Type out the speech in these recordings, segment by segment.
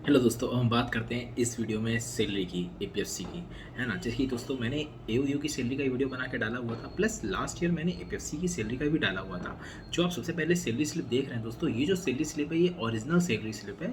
Hello दोस्तों, हम बात करते हैं इस वीडियो में सैलरी की, एपीएफसी की, है ना? जैसे कि दोस्तों मैंने एओयू की सैलरी का वीडियो बना के डाला हुआ था, प्लस लास्ट ईयर मैंने एपीएफसी की सैलरी का भी डाला हुआ था। जो आप सबसे पहले सैलरी स्लिप देख रहे हैं दोस्तों, ये जो सैलरी स्लिप है ये ओरिजिनल सैलरी स्लिप है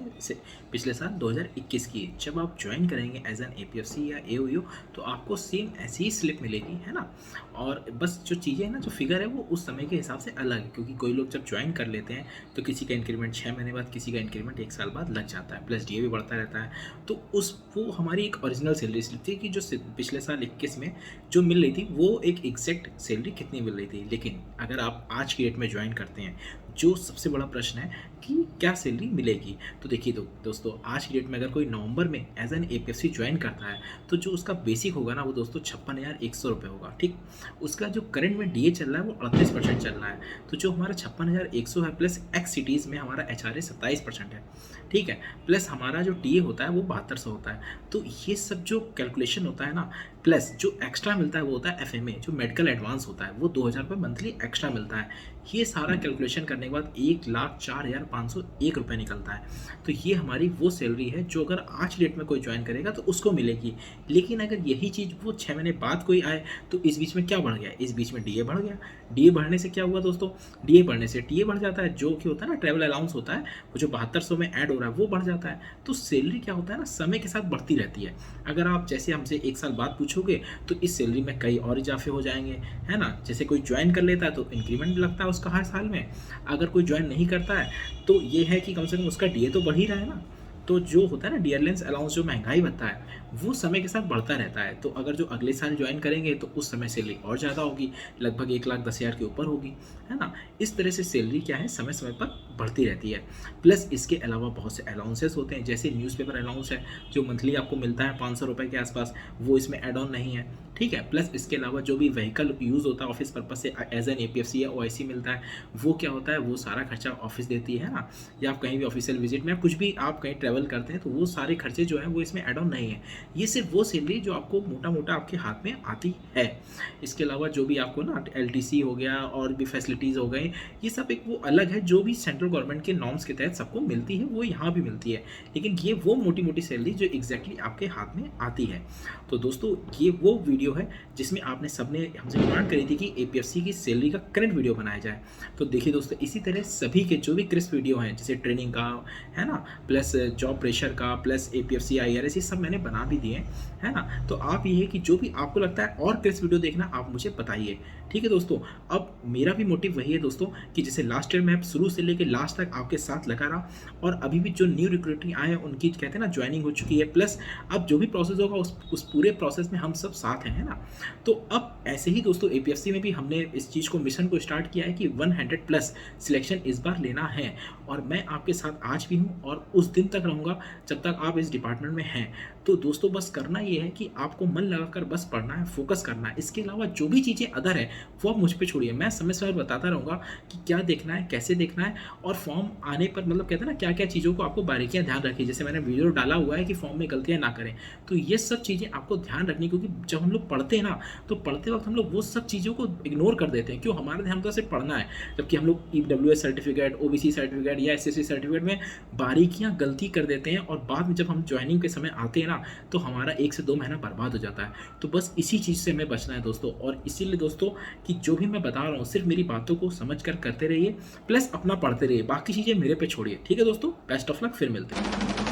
पिछले साल 2021 की। जब आप ज्वाइन करेंगे एज एन एपीएफसी या एओयू तो आपको सेम ऐसी ही स्लिप मिलेगी, है ना? और बस जो चीज़ें हैं ना, जो फिगर है वो उस समय के हिसाब से अलग है, क्योंकि कोई लोग जब ज्वाइन कर लेते हैं तो किसी का इंक्रीमेंट 6 महीने बाद, किसी का इंक्रीमेंट 1 साल बाद लग जाता है, प्लस डीए भी बढ़ता रहता है। तो उस वो हमारी एक ओरिजिनल सैलरी स्लिप थी कि जो पिछले साल 21 में जो मिल रही थी वो एक एग्जैक्ट सैलरी कितनी मिल रही थी। लेकिन अगर आप आज की डेट में ज्वाइन करते हैं, जो सबसे बड़ा प्रश्न है कि क्या सैलरी मिलेगी, तो देखिए दोस्तों, आज की डेट में अगर कोई नवंबर में एज एन एपीएफसी ज्वाइन करता है तो जो उसका बेसिक होगा ना वो दोस्तों 56,100 होगा। ठीक, उसका जो करंट में डीए चल रहा है वो 38% चल रहा है। तो जो हमारा 56,100 है प्लस एक्स सिटीज़ में हमारा एचआरए 27% है। ठीक है, प्लस हमारा जो टीए होता है वो 7200 होता है। तो ये सब जो कैलकुलेशन होता है ना, प्लस जो एक्स्ट्रा मिलता है वो होता है एफएमए, जो मेडिकल एडवांस होता है वो 2000 रुपये मंथली एक्स्ट्रा मिलता है। ये सारा कैलकुलेशन करने के बाद 1,04,501 रुपये निकलता है। तो ये हमारी वो सैलरी है जो अगर आज डेट में कोई ज्वाइन करेगा तो उसको मिलेगी। लेकिन अगर यही चीज़ वो 6 महीने बाद कोई आए तो इस बीच में क्या बढ़ गया, इस बीच में डीए बढ़ गया। डीए बढ़ने से क्या हुआ दोस्तों, डीए बढ़ने से टीए बढ़ जाता है, जो कि होता है ना ट्रैवल अलाउंस होता है, वो जो 7200 में ऐड हो रहा है वो बढ़ जाता है। तो सैलरी क्या होता है ना, समय के साथ बढ़ती रहती है। अगर आप जैसे हमसे 1 साल बाद पूछोगे तो इस सैलरी में कई और इजाफे हो जाएंगे, है ना? जैसे कोई ज्वाइन कर लेता है तो इंक्रीमेंट लगता है उसका हर साल में। अगर कोई ज्वाइन नहीं करता है तो ये है कि कम से कम उसका डीए तो बढ़ ही रहा है ना। तो जो होता है ना डियरलेंस अलाउंस, जो महंगाई भत्ता है वो समय के साथ बढ़ता रहता है। तो अगर जो अगले साल ज्वाइन करेंगे तो उस समय सैलरी और ज़्यादा होगी, लगभग 1,10,000 के ऊपर होगी, है ना? इस तरह से सैलरी क्या है, समय समय पर बढ़ती रहती है। प्लस इसके अलावा बहुत से अलाउंसेस होते हैं, जैसे न्यूज़पेपर अलाउंस है जो मंथली आपको मिलता है 500 रुपये के आसपास, वो इसमें एड ऑन नहीं है। ठीक है, प्लस इसके अलावा जो भी व्हीकल यूज़ होता है ऑफिस पर्पज से एज एन एपीएफसी या ओआईसी मिलता है, वो क्या होता है, वो सारा खर्चा ऑफिस देती है ना, या आप कहीं भी ऑफिशियल विजिट में कुछ भी आप कहीं ट्रैवल करते हैं तो वो सारे खर्चे जो हैं वो इसमें एड ऑन नहीं है। ये सिर्फ वो सैलरी जो आपको मोटा मोटा आपके हाथ में आती है। इसके अलावा जो भी आपको ना एलटीसी हो गया और भी फैसिलिटीज़ हो गई, ये सब एक वो अलग है जो भी सेंट्रल गवर्नमेंट के नॉर्म्स के तहत सबको मिलती है, वो यहाँ भी मिलती है। लेकिन ये वो मोटी मोटी सैलरी जो एग्जैक्टली आपके हाथ में आती है। तो दोस्तों, ये वो वीडियो है जिसमें आपने सबने हमसे डिमांड करी थी कि एपीएफसी की सैलरी का करंट वीडियो बनाया जाए। तो देखिए दोस्तों, इसी तरह सभी के जो भी क्रिस्प वीडियो हैं, जैसे ट्रेनिंग का, है ना, प्लस जॉब प्रेशर का, प्लस एपीएफसी आईआरएस, ये सब मैंने बना भी दिए, है ना? तो आप ये है कि जो भी आपको लगता है और क्रिस्प वीडियो देखना, आप मुझे बताइए। ठीक है दोस्तों, अब मेरा भी मोटिव वही है दोस्तों कि जैसे लास्ट ईयर मैं शुरू से लेकर लास्ट तक आपके साथ लगा रहा, और अभी भी जो न्यू रिक्रूटिंग आए हैं उनकी कहते हैं ना ज्वाइनिंग हो चुकी है, प्लस अब जो भी प्रोसेस होगा उस पूरे प्रोसेस में हम सब साथ हैं, है ना? तो अब ऐसे ही दोस्तों एपीएफसी में भी हमने इस चीज़ को, मिशन को स्टार्ट किया है कि 100 प्लस सिलेक्शन इस बार लेना है, और मैं आपके साथ आज भी हूँ और उस दिन तक रहूँगा जब तक आप इस डिपार्टमेंट में हैं। तो दोस्तों, बस करना ये है कि आपको मन लगाकर बस पढ़ना है, फोकस करना है। इसके अलावा जो भी चीज़ें अदर है वो आप मुझ पे छोड़िए, मैं समय समय बताता रहूँगा कि क्या देखना है, कैसे देखना है, और फॉर्म आने पर मतलब कहते हैं ना क्या क्या चीज़ों को आपको बारीकियाँ ध्यान रखिए। जैसे मैंने वीडियो डाला हुआ है कि फॉर्म में गलतियाँ ना करें, तो ये सब चीज़ें आपको ध्यान रखनी, क्योंकि जब हम लोग पढ़ते हैं ना तो पढ़ते वक्त हम लोग वो सब चीज़ों को इग्नोर कर देते हैं। क्यों? हमारा ध्यान तो सिर्फ पढ़ना है, जबकि हम लोग ईडब्ल्यूएस सर्टिफिकेट, ओबीसी सर्टिफिकेट या एसएससी सर्टिफिकेट में बारीकियाँ गलती कर देते हैं, और बाद में जब हम ज्वाइनिंग के समय आते हैं ना तो हमारा 1 से 2 महीना बर्बाद हो जाता है। तो बस इसी चीज़ से हमें बचना है दोस्तों, और इसीलिए दोस्तों कि जो भी मैं बता रहा हूँ सिर्फ मेरी बातों को समझ कर करते रहिए, प्लस अपना पढ़ते रहिए, बाकी चीज़ें मेरे पे छोड़िए। ठीक है दोस्तों, बेस्ट ऑफ लक, फिर मिलते हैं।